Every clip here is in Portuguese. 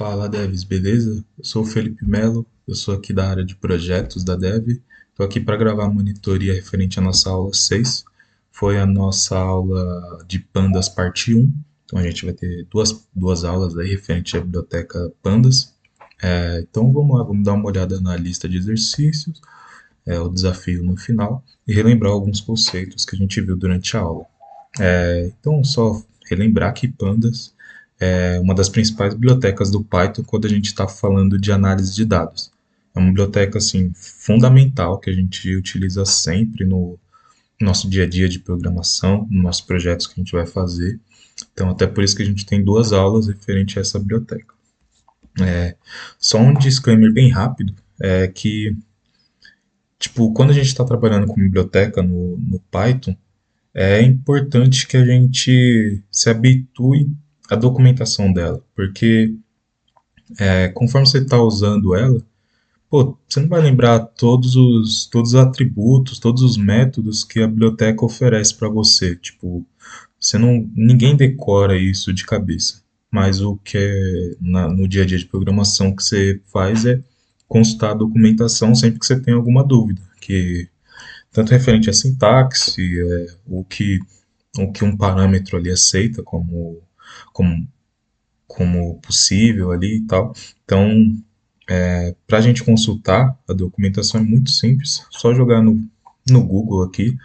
Fala, Devs, beleza? Eu sou o Felipe Melo, eu sou aqui da área de projetos da Dev. Estou aqui para gravar a monitoria referente à nossa aula 6. Foi a nossa aula de Pandas parte um. Então a gente vai ter duas aulas aí referente à biblioteca Pandas. Então vamos lá, vamos dar uma olhada na lista de exercícios, o desafio no final e relembrar alguns conceitos que a gente viu durante a aula. Então, só relembrar que Pandas é uma das principais bibliotecas do Python quando a gente está falando de análise de dados. É uma biblioteca assim fundamental que a gente utiliza sempre no nosso dia a dia de programação, nos nossos projetos que a gente vai fazer. Então, até por isso que a gente tem duas aulas referente a essa biblioteca. Só um disclaimer bem rápido é que, tipo, quando a gente está trabalhando com biblioteca no Python, é importante que a gente se habitue à documentação dela, porque conforme você está usando ela, pô, você não vai lembrar todos os atributos, todos os métodos que a biblioteca oferece para você. Tipo, ninguém decora isso de cabeça. Mas o que é no dia a dia de programação que você faz é consultar a documentação sempre que você tem alguma dúvida, que tanto referente à sintaxe, o que um parâmetro ali aceita como, como possível ali e tal. Então, para a gente consultar a documentação é muito simples, só jogar no Google aqui,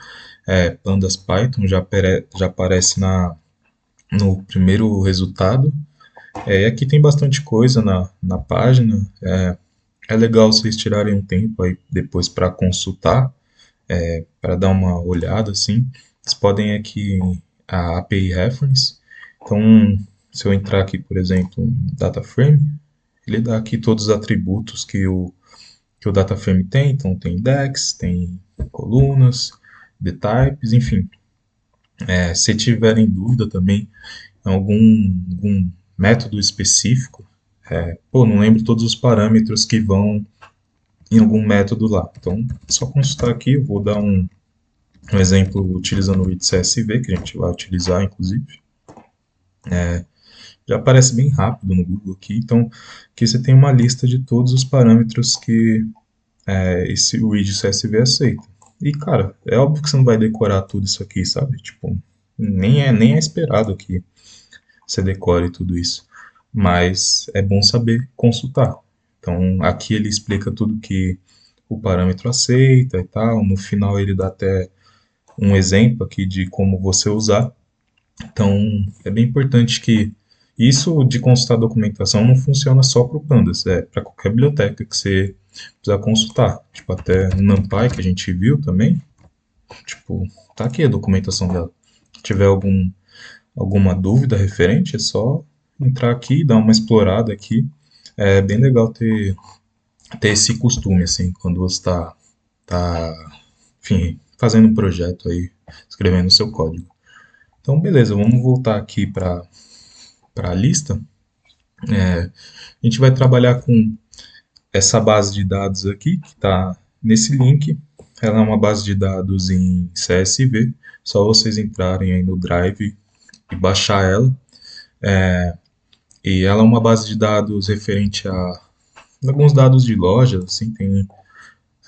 Pandas Python, já aparece no primeiro resultado. E aqui tem bastante coisa na página. É legal vocês tirarem um tempo aí depois para consultar, para dar uma olhada assim. Vocês podem aqui a API Reference. Então, se eu entrar aqui, por exemplo, em Data Frame, ele dá aqui todos os atributos que o data frame tem. Então, tem index, tem colunas, the types, enfim. Se tiverem dúvida também, algum método específico, não lembro todos os parâmetros que vão em algum método lá. Então, é só consultar aqui, eu vou dar um exemplo utilizando o CSV, que a gente vai utilizar, inclusive. Já aparece bem rápido no Google aqui, então aqui você tem uma lista de todos os parâmetros que esse read CSV aceita. E, cara, é óbvio que você não vai decorar tudo isso aqui, sabe? Tipo, nem é esperado que você decore tudo isso. Mas é bom saber consultar. Então, aqui ele explica tudo que o parâmetro aceita e tal. No final, ele dá até um exemplo aqui de como você usar. Então, é bem importante que isso de consultar a documentação não funciona só para o Pandas, é para qualquer biblioteca que você precisar consultar. Tipo, até no NumPy, que a gente viu também, tipo, tá aqui a documentação dela. Se tiver alguma dúvida referente, é só entrar aqui, dar uma explorada aqui. É bem legal ter esse costume, assim, quando você enfim, fazendo um projeto aí, escrevendo o seu código. Então, beleza, vamos voltar aqui para a lista. A gente vai trabalhar com essa base de dados aqui, que está nesse link. Ela é uma base de dados em CSV, só vocês entrarem aí no Drive e baixar ela. E ela é uma base de dados referente a alguns dados de loja, assim, tem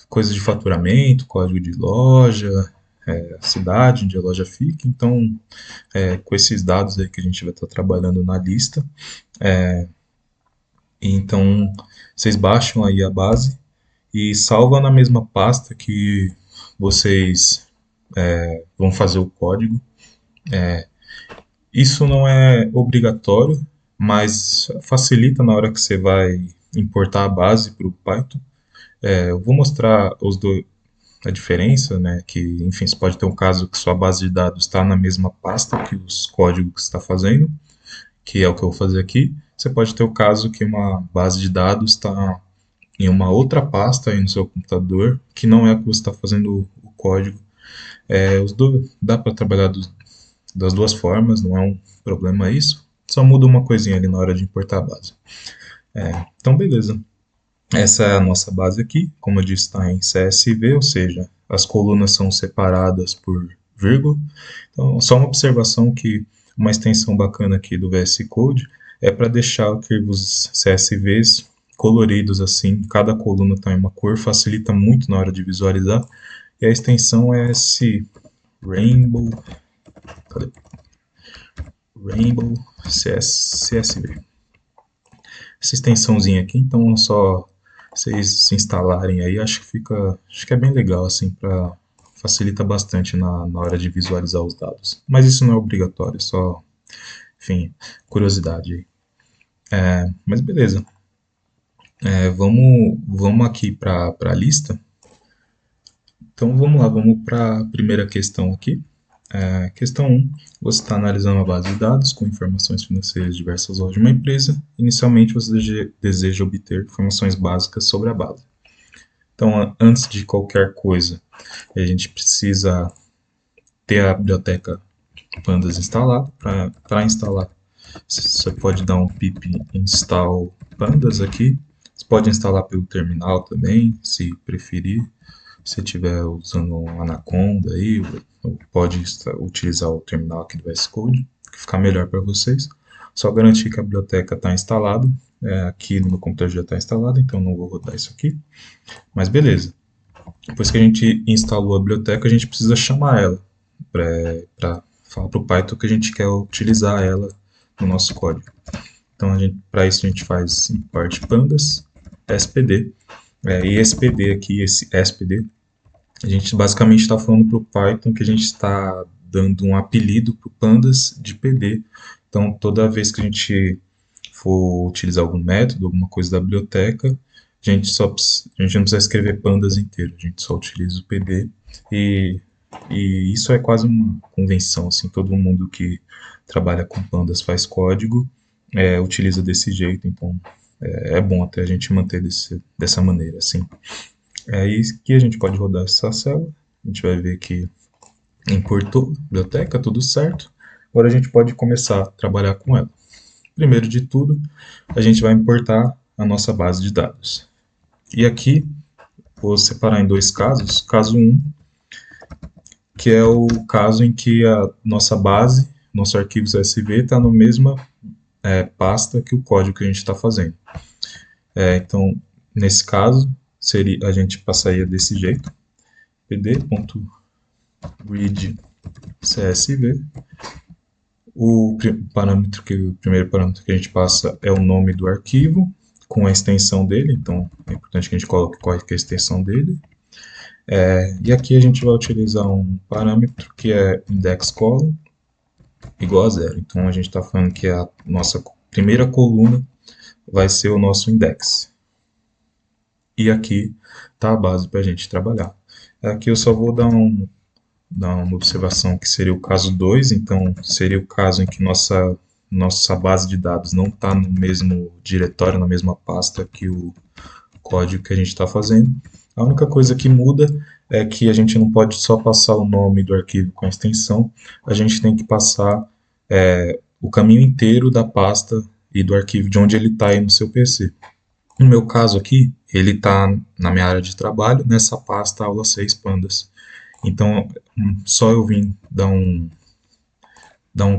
coisas de faturamento, código de loja, cidade onde a loja fica. Então, com esses dados aí que a gente vai estar trabalhando na lista. Então, vocês baixam aí a base e salvam na mesma pasta que vocês vão fazer o código. Isso não é obrigatório, mas facilita na hora que você vai importar a base para o Python. Eu vou mostrar a diferença, né? Que, enfim, você pode ter um caso que sua base de dados está na mesma pasta que os códigos que você está fazendo, que é o que eu vou fazer aqui. Você pode ter o caso que uma base de dados está em uma outra pasta aí no seu computador, que não é a que você está fazendo o código. Dá para trabalhar das duas formas, não é um problema isso. Só muda uma coisinha ali na hora de importar a base. Então, beleza. Essa é a nossa base aqui, como eu disse, está em CSV, ou seja, as colunas são separadas por vírgula. Então, só uma observação que uma extensão bacana aqui do VS Code é para deixar arquivos CSVs coloridos assim, cada coluna tem uma cor, facilita muito na hora de visualizar. E a extensão é esse Rainbow, cadê? Rainbow CSV. Essa extensãozinha aqui, então é só vocês se instalarem aí, acho que é bem legal assim para facilita bastante na hora de visualizar os dados. Mas isso não é obrigatório, é só, enfim, curiosidade aí. Mas beleza. Vamos aqui para a lista. Então vamos lá, vamos para a primeira questão aqui. Questão 1. Você está analisando uma base de dados com informações financeiras de diversas lojas de uma empresa. Inicialmente você deseja obter informações básicas sobre a base. Então, antes de qualquer coisa, a gente precisa ter a biblioteca Pandas instalada. Para instalar, você pode dar um pip install pandas aqui. Você pode instalar pelo terminal também, se preferir. Se estiver usando um Anaconda aí, ou pode utilizar o terminal aqui do VS Code, que fica melhor para vocês. Só garantir que a biblioteca está instalada. Aqui no meu computador já está instalado, então não vou rodar isso aqui. Mas beleza. Depois que a gente instalou a biblioteca, a gente precisa chamar ela para falar para o Python que a gente quer utilizar ela no nosso código. Então, para isso a gente faz import pandas spd. E esse PD aqui, esse spd, a gente basicamente está falando para o Python que a gente está dando um apelido para o pandas de PD. Então, toda vez que a gente for utilizar algum método, alguma coisa da biblioteca, a gente não precisa escrever pandas inteiro, a gente só utiliza o PD e isso é quase uma convenção, assim, todo mundo que trabalha com pandas faz código, utiliza desse jeito, então é bom até a gente manter dessa maneira, assim. Aí que a gente pode rodar essa célula, a gente vai ver que importou a biblioteca, tudo certo. Agora a gente pode começar a trabalhar com ela. Primeiro de tudo, a gente vai importar a nossa base de dados. E aqui, vou separar em dois casos. Caso 1, que é o caso em que a nossa base, nosso arquivo CSV, está na mesma pasta que o código que a gente está fazendo. Então, nesse caso, a gente passaria desse jeito, pd.readCSV. O primeiro parâmetro que a gente passa é o nome do arquivo, com a extensão dele, então é importante que a gente coloque qual é a extensão dele. E aqui a gente vai utilizar um parâmetro que é indexColumn igual a 0. Então a gente está falando que a nossa primeira coluna vai ser o nosso index. E aqui está a base para a gente trabalhar. Aqui eu só vou dar uma observação que seria o caso 2, então seria o caso em que nossa base de dados não está no mesmo diretório, na mesma pasta que o código que a gente está fazendo. A única coisa que muda é que a gente não pode só passar o nome do arquivo com a extensão, a gente tem que passar o caminho inteiro da pasta e do arquivo de onde ele está aí no seu PC. No meu caso aqui, ele está na minha área de trabalho, nessa pasta aula 6 pandas. Então, só eu vim dar um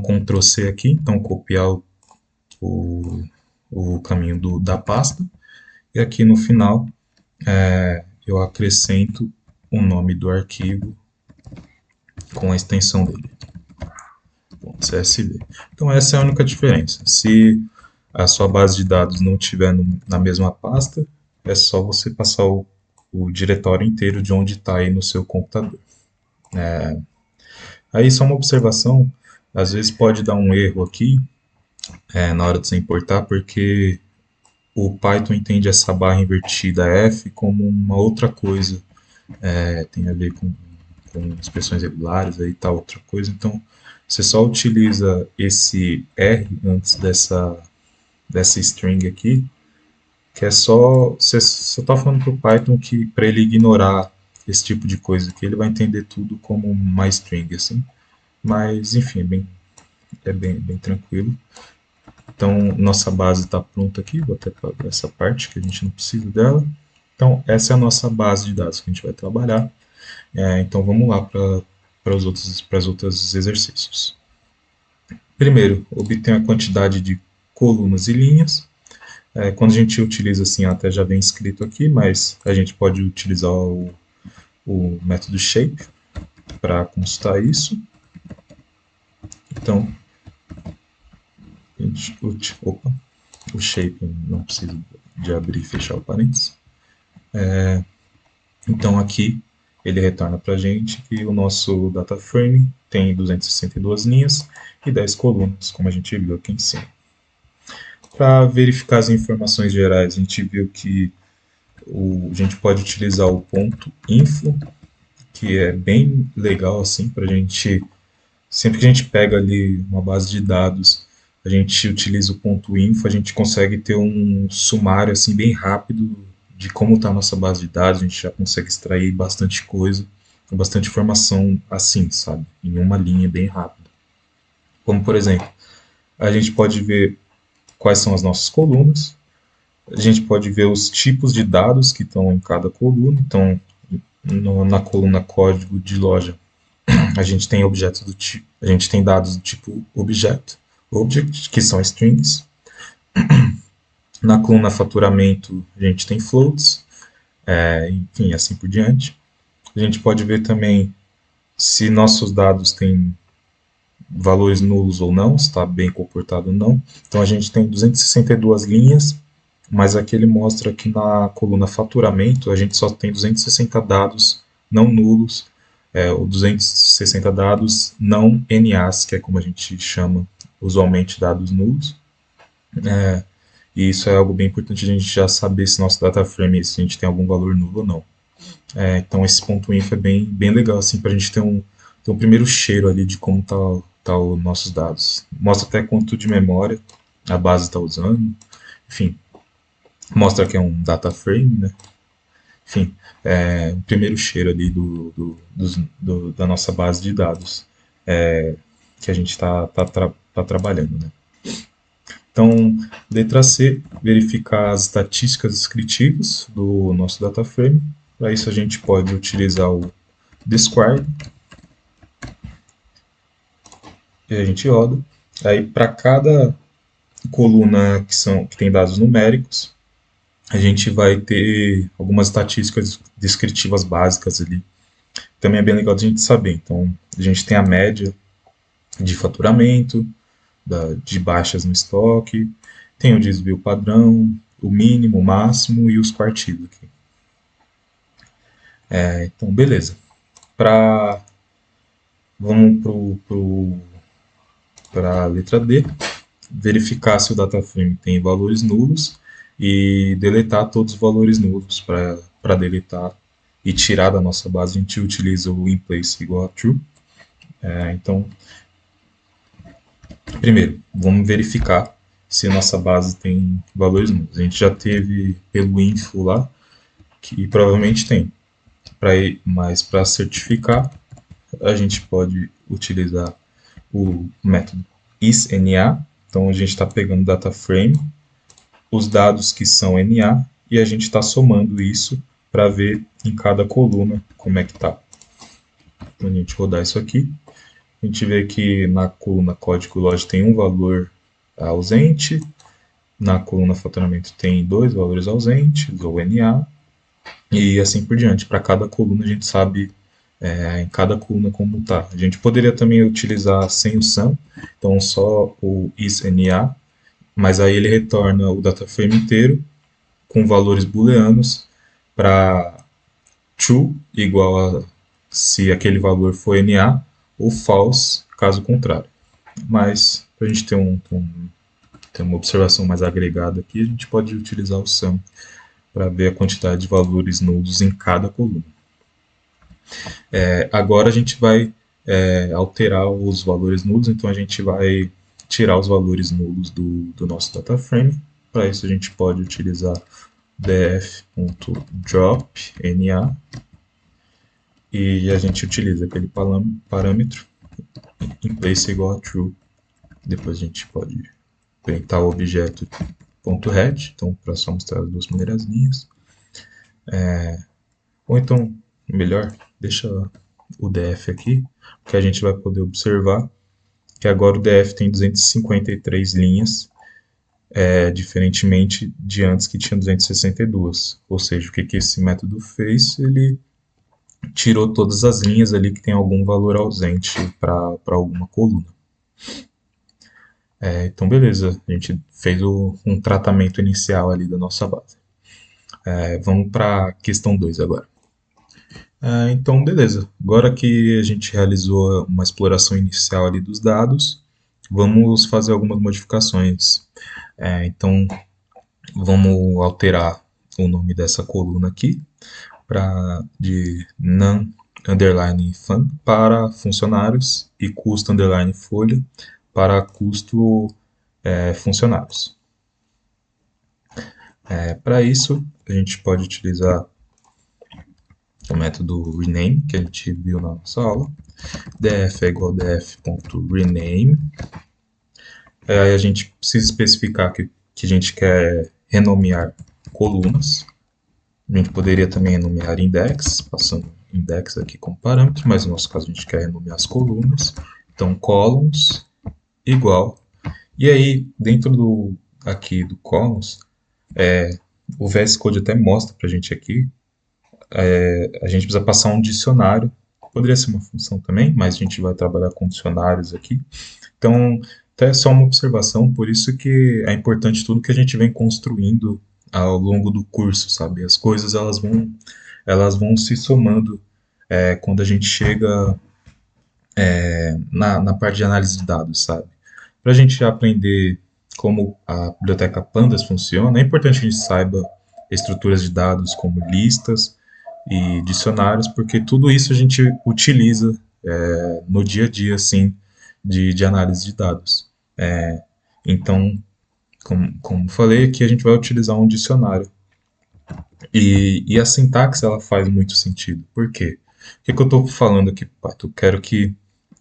Ctrl C aqui, então copiar o caminho da pasta, e aqui no final eu acrescento o nome do arquivo com a extensão dele, .csv. Então essa é a única diferença. Se a sua base de dados não estiver na mesma pasta, é só você passar o diretório inteiro de onde está aí no seu computador. Aí só uma observação, às vezes pode dar um erro aqui na hora de você importar, porque o Python entende essa barra invertida F como uma outra coisa, tem a ver com expressões regulares e tal, outra coisa. Então você só utiliza esse R antes dessa string aqui, que é você está falando para o Python que para ele ignorar esse tipo de coisa aqui, ele vai entender tudo como uma string, assim. Mas enfim, é bem tranquilo. Então nossa base está pronta aqui, vou até para essa parte que a gente não precisa dela. Então essa é a nossa base de dados que a gente vai trabalhar. Então vamos lá para os outros exercícios. Primeiro, obtenha a quantidade de colunas e linhas. Quando a gente utiliza assim, até já vem escrito aqui, mas a gente pode utilizar o método shape para consultar isso. Então, o shape não precisa de abrir e fechar o parênteses. Então aqui ele retorna para a gente que o nosso data frame tem 262 linhas e 10 colunas, como a gente viu aqui em cima. Para verificar as informações gerais, a gente viu que a gente pode utilizar o ponto info, que é bem legal assim para a gente, sempre que a gente pega ali uma base de dados, a gente utiliza o ponto info, a gente consegue ter um sumário assim bem rápido de como está a nossa base de dados, a gente já consegue extrair bastante coisa, bastante informação assim, sabe, em uma linha bem rápida. Como por exemplo, a gente pode ver quais são as nossas colunas, a gente pode ver os tipos de dados que estão em cada coluna. Então, na coluna código de loja, a gente tem objetos do tipo, a gente tem dados do tipo object, que são strings. Na coluna faturamento, a gente tem floats, enfim, assim por diante. A gente pode ver também se nossos dados têm valores nulos ou não, se está bem comportado ou não. Então, a gente tem 262 linhas, mas aqui ele mostra que na coluna faturamento a gente só tem 260 dados não nulos, ou 260 dados não NAs, que é como a gente chama usualmente dados nulos. E isso é algo bem importante a gente já saber se nosso data frame, se a gente tem algum valor nulo ou não. Então esse ponto info é bem legal assim, para a gente ter um primeiro cheiro ali de como tá os nossos dados. Mostra até quanto de memória a base está usando, enfim. Mostra que é um data frame, né? Enfim, o primeiro cheiro ali da nossa base de dados que a gente está trabalhando, né? Então, letra C, verificar as estatísticas descritivas do nosso data frame. Para isso a gente pode utilizar o describe e a gente roda. Aí para cada coluna que tem dados numéricos, a gente vai ter algumas estatísticas descritivas básicas ali. Também é bem legal de a gente saber. Então, a gente tem a média de faturamento, de baixas no estoque, tem o desvio padrão, o mínimo, o máximo e os quartis aqui. Então, beleza. Vamos para a letra D, verificar se o data frame tem valores nulos e deletar todos os valores nulos. Para deletar e tirar da nossa base, a gente utiliza o inplace igual a true. Então, primeiro, vamos verificar se a nossa base tem valores nulos. A gente já teve pelo info lá, que provavelmente tem. Mas para certificar, a gente pode utilizar o método isNA. Então a gente está pegando data frame, os dados que são NA, e a gente está somando isso para ver em cada coluna como é que está. Então a gente rodar isso aqui, a gente vê que na coluna código loja tem um valor ausente, na coluna faturamento tem 2 valores ausentes, ou NA, e assim por diante. Para cada coluna a gente sabe em cada coluna como está. A gente poderia também utilizar sem o sum, então só o isNA, mas aí ele retorna o data frame inteiro com valores booleanos para true, igual a se aquele valor for NA, ou false, caso contrário. Mas para a gente ter uma observação mais agregada aqui, a gente pode utilizar o sum para ver a quantidade de valores nulos em cada coluna. Agora a gente vai alterar os valores nulos, então a gente vai tirar os valores nulos do nosso data frame. Para isso a gente pode utilizar df.drop.na e a gente utiliza aquele parâmetro inplace igual a true. Depois a gente pode printar o objeto .head, então para só mostrar as duas primeiras linhas. Ou então, melhor, deixa o df aqui, porque a gente vai poder observar que agora o df tem 253 linhas diferentemente de antes que tinha 262. Ou seja, o que esse método fez? Ele tirou todas as linhas ali que tem algum valor ausente para alguma coluna. Então, beleza, a gente fez um tratamento inicial ali da nossa base. Vamos para a questão 2 agora. Então, beleza. Agora que a gente realizou uma exploração inicial ali dos dados, vamos fazer algumas modificações. Então, vamos alterar o nome dessa coluna aqui de none underline fun para funcionários e custo underline folha para custo funcionários. Para isso, a gente pode utilizar o método rename, que a gente viu na nossa aula. df é igual a df.rename. Aí a gente precisa especificar que a gente quer renomear colunas. A gente poderia também renomear index, passando index aqui como parâmetro, mas no nosso caso a gente quer renomear as colunas. Então, columns igual. E aí, dentro aqui do columns, o VS Code até mostra para a gente aqui, a gente precisa passar um dicionário. Poderia ser uma função também, mas a gente vai trabalhar com dicionários aqui. Então, até só uma observação, por isso que é importante tudo que a gente vem construindo ao longo do curso, sabe? As coisas elas vão se somando quando a gente chega na parte de análise de dados, sabe? Para a gente aprender como a biblioteca Pandas funciona, é importante que a gente saiba estruturas de dados como listas e dicionários, porque tudo isso a gente utiliza no dia a dia, assim, de análise de dados. Então, como falei, aqui a gente vai utilizar um dicionário. E a sintaxe, ela faz muito sentido. Por quê? O que eu estou falando aqui, Pato? Eu quero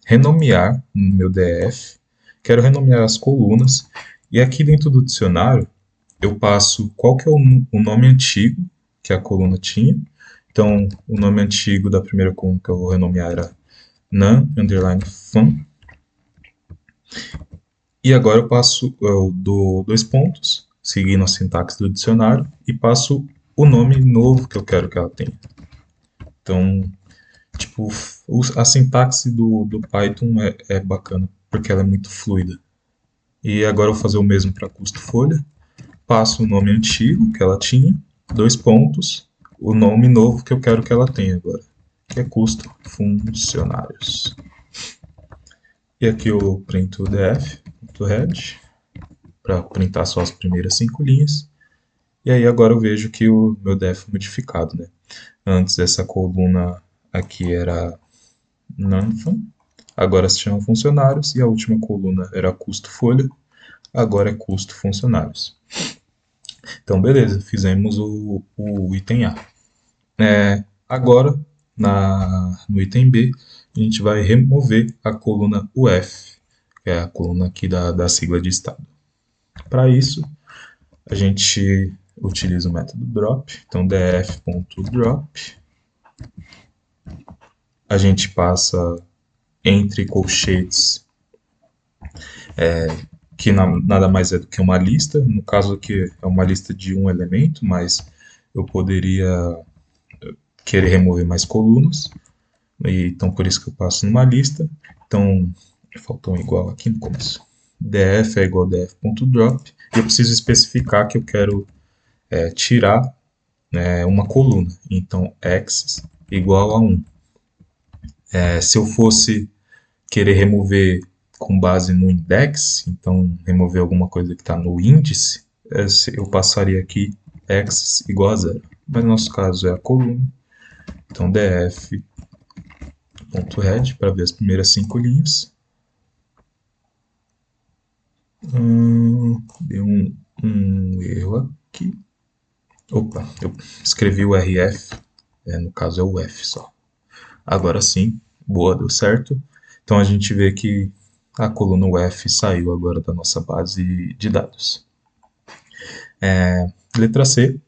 renomear no meu DF, quero renomear as colunas, e aqui dentro do dicionário, eu passo qual que é o nome antigo que a coluna tinha. Então, o nome antigo da primeira coluna que eu vou renomear era none underline fun. E agora eu dou 2 pontos, seguindo a sintaxe do dicionário, e passo o nome novo que eu quero que ela tenha. Então, tipo, a sintaxe do Python é bacana, porque ela é muito fluida. E agora eu vou fazer o mesmo para custo folha. Passo o nome antigo que ela tinha, 2 pontos, o nome novo que eu quero que ela tenha agora, que é custo funcionários. E aqui eu printo o df.head para printar só as primeiras 5 linhas. E aí agora eu vejo que o meu def foi modificado, né? Antes essa coluna aqui era nonfun, agora se chama funcionários, e a última coluna era custo folha, agora é custo funcionários. Então, beleza, fizemos o item A. Agora, no item B, a gente vai remover a coluna UF, que é a coluna aqui da sigla de estado. Para isso, a gente utiliza o método drop, então df.drop. A gente passa entre colchetes, que nada mais é do que uma lista. No caso aqui é uma lista de um elemento, mas eu poderia querer remover mais colunas, então por isso que eu passo numa lista. Então faltou um igual aqui no começo. df é igual a df.drop, e eu preciso especificar que eu quero tirar uma coluna, então x igual a 1. Se eu fosse querer remover com base no index, então remover alguma coisa que está no índice, eu passaria aqui x igual a 0. Mas no nosso caso é a coluna, então df.head para ver as primeiras 5 linhas. Deu um erro aqui. Opa, eu escrevi o RF, no caso é o F só. Agora sim, boa, deu certo. Então a gente vê que a coluna UF saiu agora da nossa base de dados. Letra C,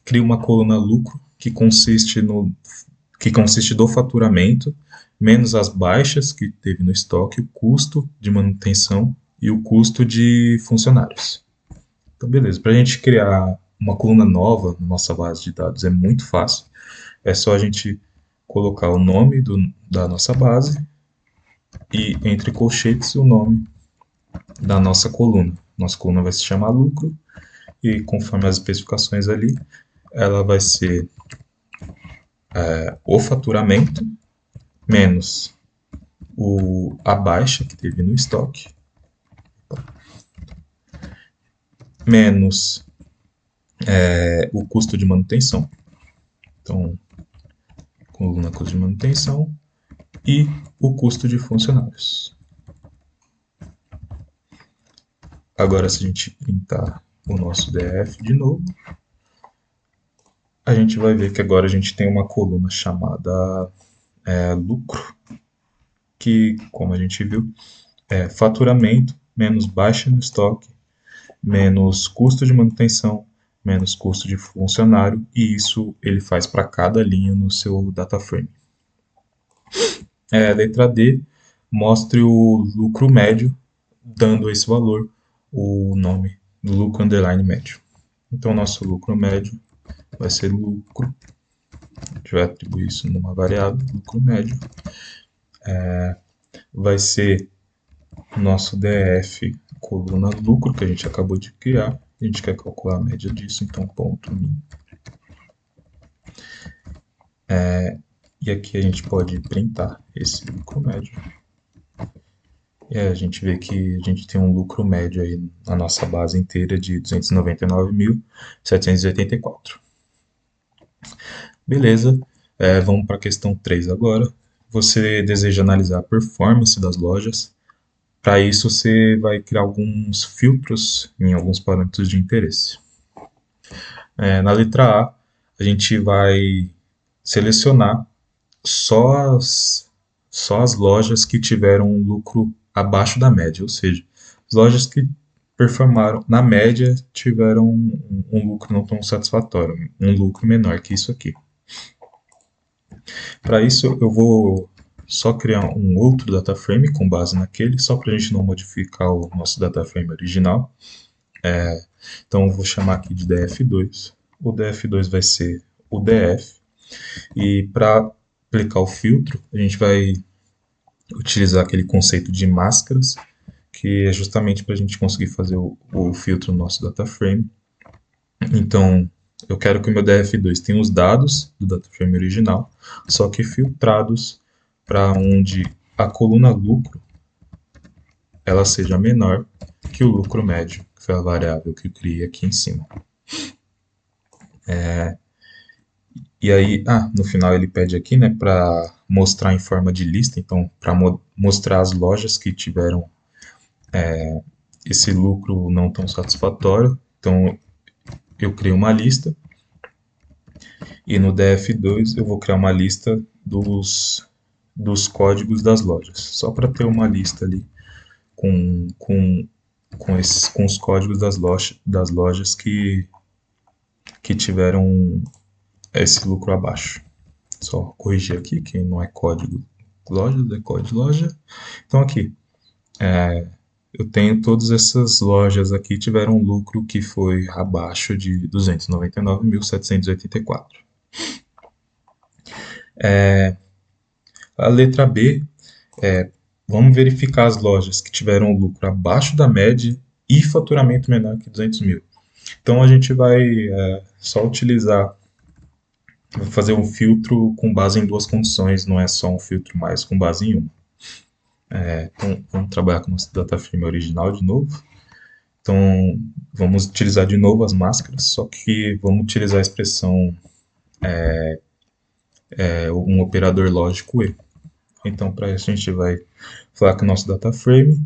cria uma coluna lucro que consiste do faturamento menos as baixas que teve no estoque, o custo de manutenção e o custo de funcionários. Então, beleza. Para a gente criar uma coluna nova na nossa base de dados é muito fácil. É só a gente colocar o nome da nossa base e entre colchetes o nome da nossa coluna. Nossa coluna vai se chamar lucro e conforme as especificações ali, ela vai ser o faturamento menos a baixa que teve no estoque menos o custo de manutenção. Então, coluna custo de manutenção e o custo de funcionários. Agora, se a gente printar o nosso DF de novo, a gente vai ver que agora a gente tem uma coluna chamada lucro, que, como a gente viu, é faturamento menos baixa no estoque, menos custo de manutenção, menos custo de funcionário, e isso ele faz para cada linha no seu data frame. Letra D, mostre o lucro médio, dando a esse valor o nome do lucro underline médio. Então, nosso lucro médio vai ser lucro, a gente vai atribuir isso numa variável, lucro médio, vai ser o nosso DF, coluna lucro, que a gente acabou de criar, a gente quer calcular a média disso, então ponto min. E aqui a gente pode printar esse lucro médio. E a gente vê que a gente tem um lucro médio aí na nossa base inteira de 299.784. Beleza, vamos para a questão 3 agora. Você deseja analisar a performance das lojas. Para isso, você vai criar alguns filtros em alguns parâmetros de interesse. Na letra A gente vai selecionar só as lojas que tiveram um lucro abaixo da média, ou seja, as lojas que performaram na média tiveram um lucro não tão satisfatório, um lucro menor que isso aqui. Para isso, eu vou só criar um outro data frame com base naquele, só para a gente não modificar o nosso data frame original. Então, eu vou chamar aqui de df2. O df2 vai ser o df. E para aplicar o filtro, a gente vai utilizar aquele conceito de máscaras, que é justamente para a gente conseguir fazer o filtro no nosso data frame. Então, eu quero que o meu df2 tenha os dados do data frame original, só que filtrados para onde a coluna lucro ela seja menor que o lucro médio, que foi a variável que eu criei aqui em cima. E aí, no final ele pede aqui, né, para mostrar em forma de lista, então para mostrar as lojas que tiveram esse lucro não tão satisfatório. Então eu criei uma lista e no df2 eu vou criar uma lista dos códigos das lojas, só para ter uma lista ali com os códigos das lojas que tiveram esse lucro abaixo. Só corrigir aqui que não é código lojas, é código loja. Então aqui, eu tenho todas essas lojas aqui tiveram um lucro que foi abaixo de 299.784. A letra B vamos verificar as lojas que tiveram um lucro abaixo da média e faturamento menor que 200 mil. Então a gente vai só utilizar, vou fazer um filtro com base em duas condições, não é só um filtro mais com base em uma. Então vamos trabalhar com o nosso data frame original de novo. Então vamos utilizar de novo as máscaras, só que vamos utilizar a expressão um operador lógico E. Então para isso a gente vai falar que o nosso data frame,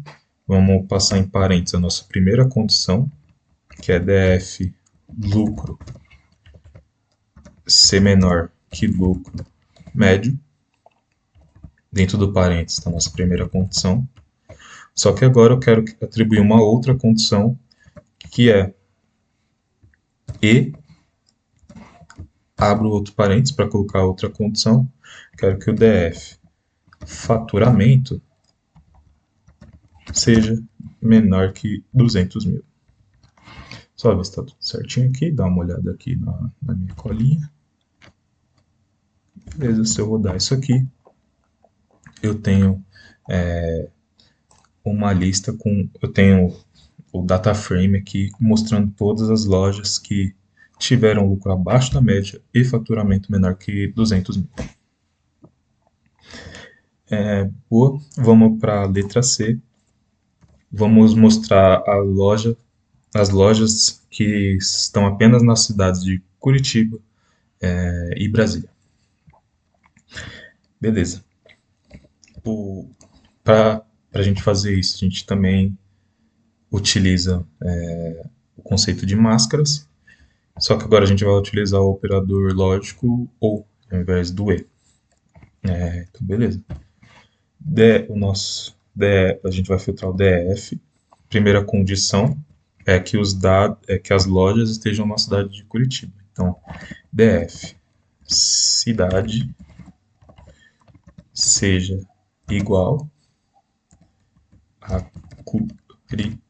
vamos passar em parênteses a nossa primeira condição, que é df lucro ser menor que lucro médio, dentro do parênteses da nossa primeira condição. Só que agora eu quero atribuir uma outra condição, que é E, abro outro parênteses para colocar outra condição, quero que o DF faturamento seja menor que 200 mil. Só ver se está tudo certinho aqui, dá uma olhada aqui na minha colinha. Beleza, se eu rodar isso aqui, eu tenho uma lista com. Eu tenho o data frame aqui mostrando todas as lojas que tiveram lucro abaixo da média e faturamento menor que 200 mil. Boa, vamos para a letra C. Vamos mostrar as lojas que estão apenas nas cidades de Curitiba e Brasília. Beleza. Para a gente fazer isso, a gente também utiliza o conceito de máscaras, só que agora a gente vai utilizar o operador lógico ou ao invés do e. Então, beleza. A gente vai filtrar o DF. Primeira condição é que que as lojas estejam na cidade de Curitiba. Então, DF cidade seja igual a Curitiba.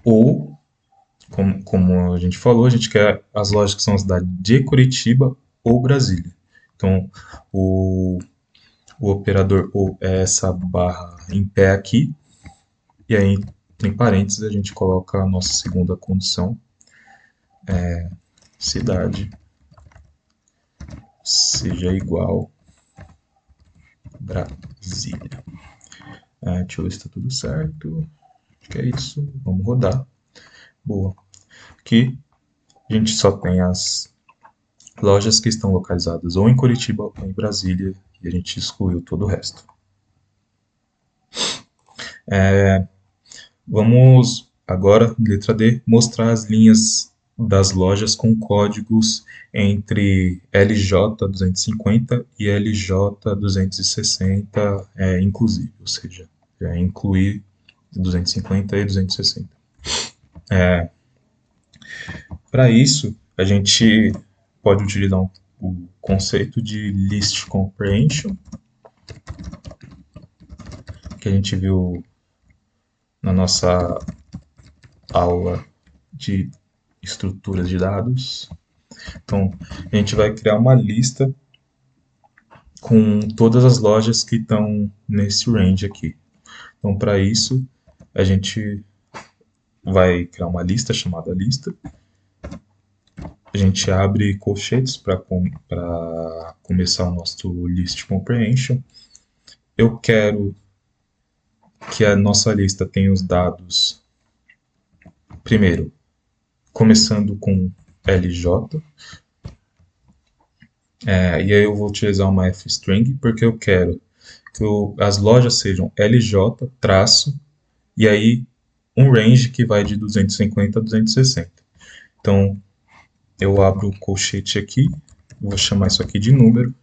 Ou, como a gente falou, a gente quer as lojas que são a cidade de Curitiba ou Brasília. Então, o operador ou é essa barra em pé aqui, e aí entre parênteses a gente coloca a nossa segunda condição, cidade seja igual Brasília. Deixa eu ver se está tudo certo. Acho que é isso. Vamos rodar. Boa. Aqui a gente só tem as lojas que estão localizadas ou em Curitiba ou em Brasília e a gente excluiu todo o resto. Vamos agora, letra D, mostrar as linhas das lojas com códigos entre LJ250 e LJ260 inclusive, ou seja, incluir 250 e 260. Para isso, a gente pode utilizar o conceito de list comprehension, que a gente viu na nossa aula de estruturas de dados. Então, a gente vai criar uma lista com todas as lojas que estão nesse range aqui. Então, para isso, a gente vai criar uma lista chamada lista. A gente abre colchetes para começar o nosso list comprehension. Eu quero que a nossa lista tenha os dados, primeiro, começando com LJ, e aí eu vou utilizar uma f-string, porque eu quero que as lojas sejam LJ, traço, e aí um range que vai de 250 a 260. Então, eu abro o colchete aqui, vou chamar isso aqui de número,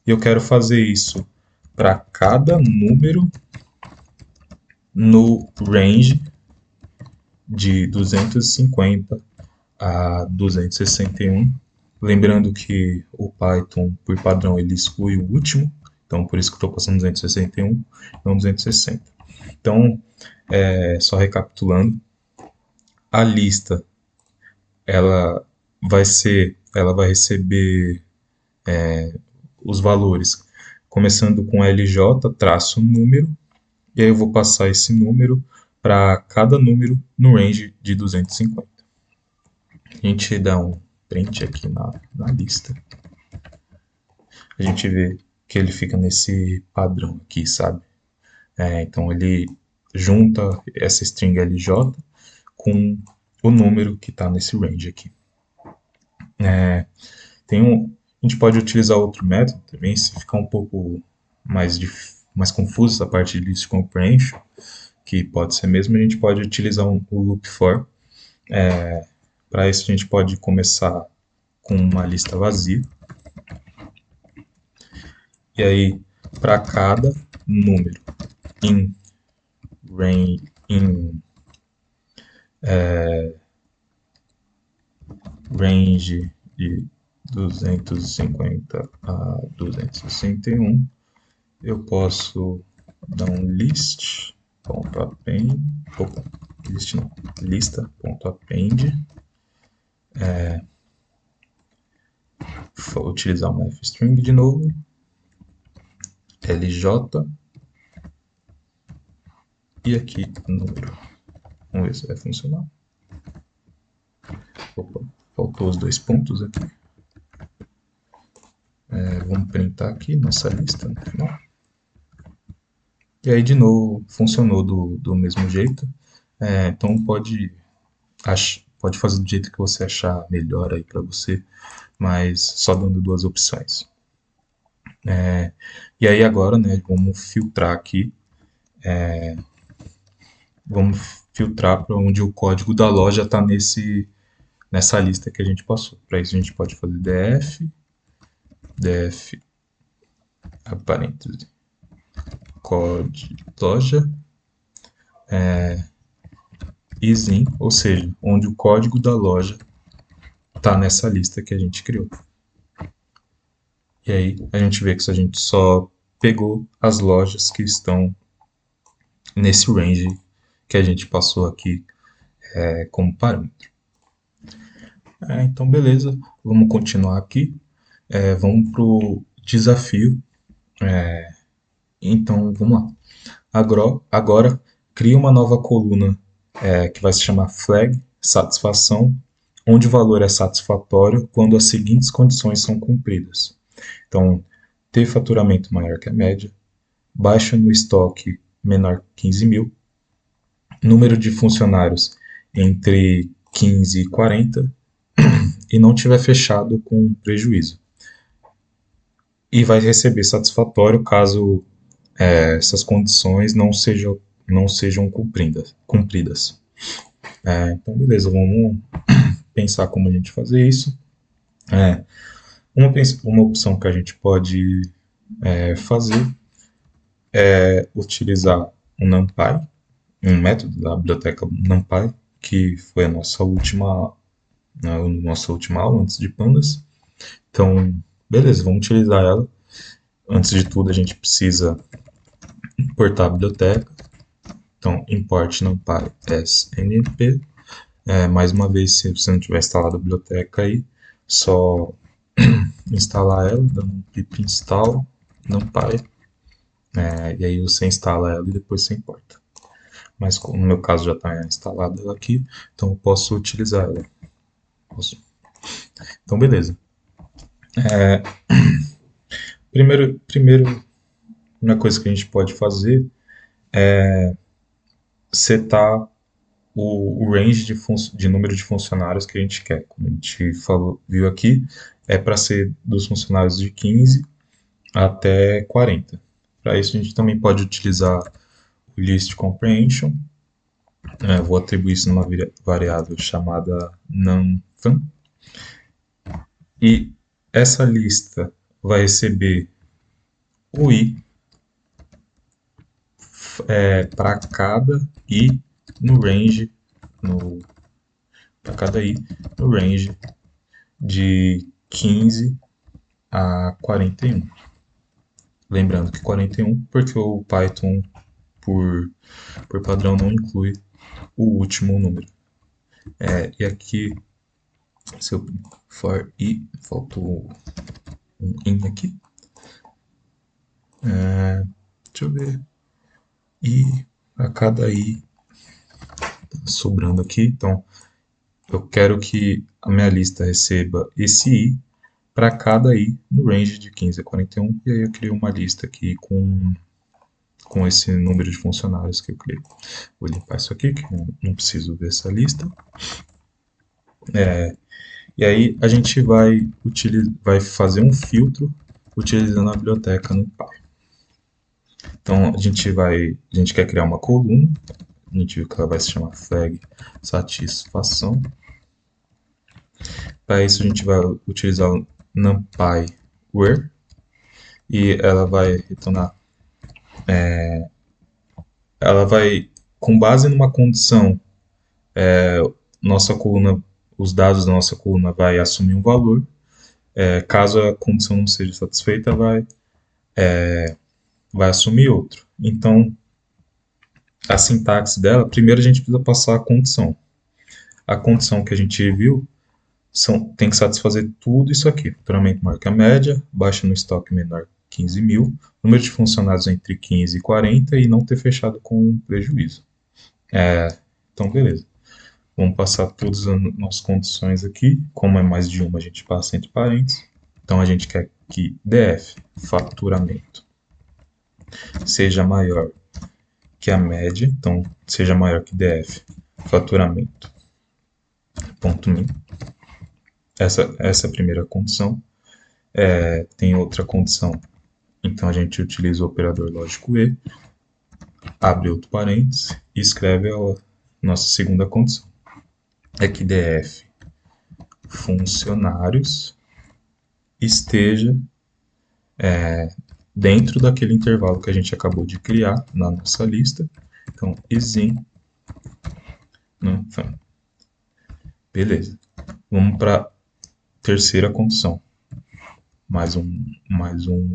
e eu quero fazer isso para cada número no range de 250 a 261. Lembrando que o Python, por padrão, ele exclui o último, então por isso que estou passando 261, não 260. Então, só recapitulando, a lista ela vai receber os valores começando com LJ traço número, e aí eu vou passar esse número para cada número no range de 250. A gente dá um print aqui na lista. A gente vê que ele fica nesse padrão aqui, sabe? Então ele junta essa string LJ com o número que está nesse range aqui. A gente pode utilizar outro método também, se ficar um pouco mais confuso essa parte de list comprehension, que pode ser mesmo, a gente pode utilizar o loop for. Para isso a gente pode começar com uma lista vazia. E aí, para cada número em range de 250 a 261, eu posso Então, list.append, opa, list não, lista.append, vou utilizar uma fstring de novo, lj, e aqui número. Vamos ver se vai funcionar. Opa, faltou os dois pontos aqui. Vamos printar aqui nossa lista no final. E aí, de novo, funcionou do mesmo jeito. Então, pode fazer do jeito que você achar melhor aí para você, mas só dando duas opções. E aí, agora, né, vamos filtrar aqui. Vamos filtrar para onde o código da loja está nessa lista que a gente passou. Para isso, a gente pode fazer df, a parêntese, code loja, isin, ou seja, onde o código da loja está nessa lista que a gente criou. E aí a gente vê que a gente só pegou as lojas que estão nesse range que a gente passou aqui como parâmetro. Então, beleza, vamos continuar aqui. Vamos para o desafio. Então, vamos lá. Agora, cria uma nova coluna que vai se chamar flag satisfação, onde o valor é satisfatório quando as seguintes condições são cumpridas. Então, ter faturamento maior que a média, baixa no estoque menor que 15 mil, número de funcionários entre 15 e 40 e não tiver fechado com prejuízo. E vai receber satisfatório caso essas condições não sejam cumpridas. Então, beleza, vamos pensar como a gente fazer isso. Uma opção que a gente pode fazer é utilizar um NumPy, um método da biblioteca NumPy, que foi a nossa última aula antes de Pandas. Então, beleza, vamos utilizar ela. Antes de tudo, a gente precisa importar a biblioteca. Então, import NumPy snp. Mais uma vez, se você não tiver instalado a biblioteca aí, só instalar ela, dando um pip install NumPy. E aí você instala ela e depois você importa. Mas no meu caso já está instalada ela aqui, então eu posso utilizar ela. Então, beleza. Primeiro, uma coisa que a gente pode fazer é setar o range de número de funcionários que a gente quer. Como a gente viu aqui, é para ser dos funcionários de 15 até 40. Para isso, a gente também pode utilizar o list comprehension. Vou atribuir isso numa variável chamada numFun. E essa lista vai receber o i para cada i no range de 15 a 41. Lembrando que 41 porque o Python por padrão não inclui o último número. E aqui, se eu for i, faltou um in aqui. Deixa eu ver. E a cada i sobrando aqui, então eu quero que a minha lista receba esse i para cada i no range de 15 a 41, e aí eu crio uma lista aqui com esse número de funcionários que eu criei. Vou limpar isso aqui, que não preciso ver essa lista. E aí a gente vai fazer um filtro utilizando a biblioteca NumPy. Então a gente quer criar uma coluna, a gente viu que ela vai se chamar flag satisfação. Para isso a gente vai utilizar o NumPy where e ela vai retornar, ela vai, com base numa condição, os dados da nossa coluna vai assumir um valor. Caso a condição não seja satisfeita, vai vai assumir outro. Então, a sintaxe dela, primeiro a gente precisa passar a condição. A condição que a gente viu tem que satisfazer tudo isso aqui. Faturamento maior que a média, baixa no estoque menor que 15 mil, número de funcionários entre 15 e 40 e não ter fechado com prejuízo. Então, beleza. Vamos passar todas as nossas condições aqui. Como é mais de uma, a gente passa entre parênteses. Então, a gente quer que DF, faturamento, seja maior que a média. Então, seja maior que DF, faturamento, ponto min. Essa é a primeira condição. Tem outra condição. Então, a gente utiliza o operador lógico E, abre outro parênteses e escreve a nossa segunda condição. É que DF funcionários esteja dentro daquele intervalo que a gente acabou de criar na nossa lista. Então, isin. Beleza. Vamos para a terceira condição. Mais um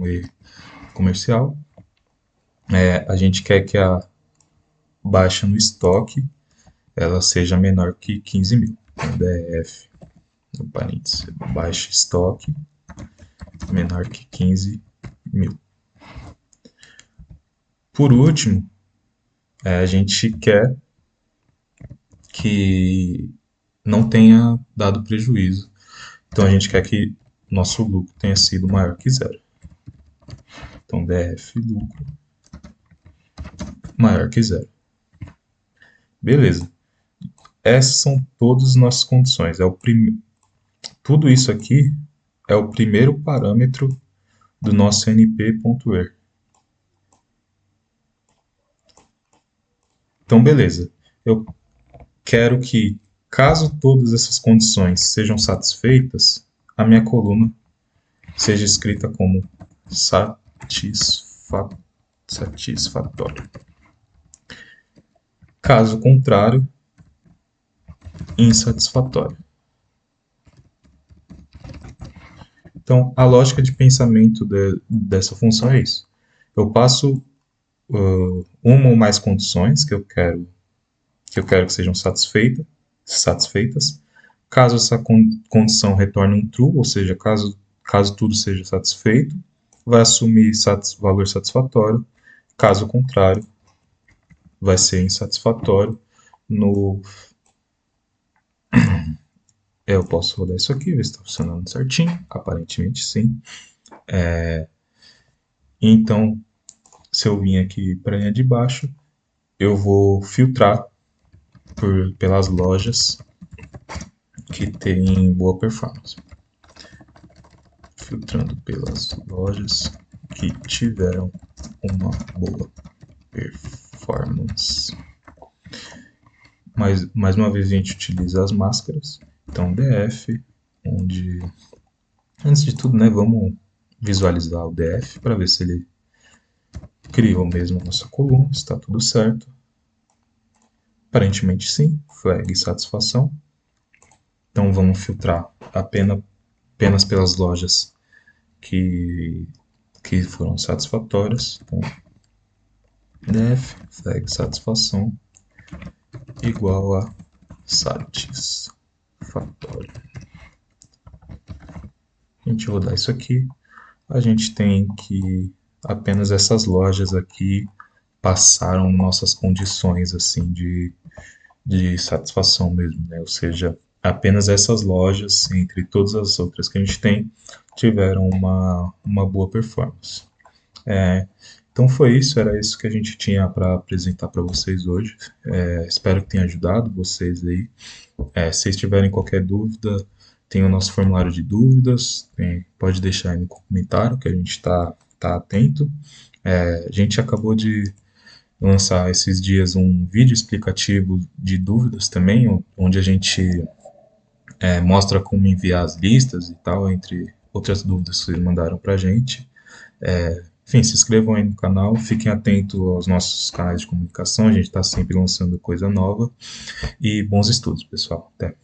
E comercial. A gente quer que a baixa no estoque ela seja menor que 15 mil. Então, DF, no parênteses, baixa estoque menor que 15 mil. Por último, a gente quer que não tenha dado prejuízo. Então, a gente quer que nosso lucro tenha sido maior que zero. Então, DF, lucro, maior que zero. Beleza. Essas são todas as nossas condições. Tudo isso aqui é o primeiro parâmetro do nosso np.er. Então, beleza. Eu quero que, caso todas essas condições sejam satisfeitas, a minha coluna seja escrita como satisfatório. Caso contrário, insatisfatório. Então, a lógica de pensamento dessa função é isso. Eu passo uma ou mais condições que eu quero que sejam satisfeitas. Caso essa condição retorne um true, ou seja, caso tudo seja satisfeito, vai assumir valor satisfatório. Caso contrário, vai ser insatisfatório. Eu posso rodar isso aqui, ver se está funcionando certinho. Aparentemente sim. Então, se eu vim aqui para a linha de baixo, eu vou filtrar pelas lojas que têm boa performance. Filtrando pelas lojas que tiveram uma boa performance. Mais uma vez a gente utiliza as máscaras. Então, DF, onde... Antes de tudo, né, vamos visualizar o DF para ver se ele criou mesmo a nossa coluna, se está tudo certo. Aparentemente sim, flag satisfação. Então vamos filtrar apenas pelas lojas que foram satisfatórias. Então, def flag satisfação igual a satisfatório. A gente rodar isso aqui, a gente tem que apenas essas lojas aqui passaram nossas condições assim de satisfação mesmo, né? Ou seja, apenas essas lojas, entre todas as outras que a gente tem, tiveram uma boa performance. Então foi isso, era isso que a gente tinha para apresentar para vocês hoje. Espero que tenha ajudado vocês aí. Se vocês tiverem qualquer dúvida, tem o nosso formulário de dúvidas, pode deixar aí no comentário que a gente está atento. A gente acabou de lançar esses dias um vídeo explicativo de dúvidas também, onde a gente mostra como enviar as listas e tal, entre outras dúvidas que vocês mandaram para a gente. Enfim, se inscrevam aí no canal, fiquem atentos aos nossos canais de comunicação, a gente está sempre lançando coisa nova. E bons estudos, pessoal. Até!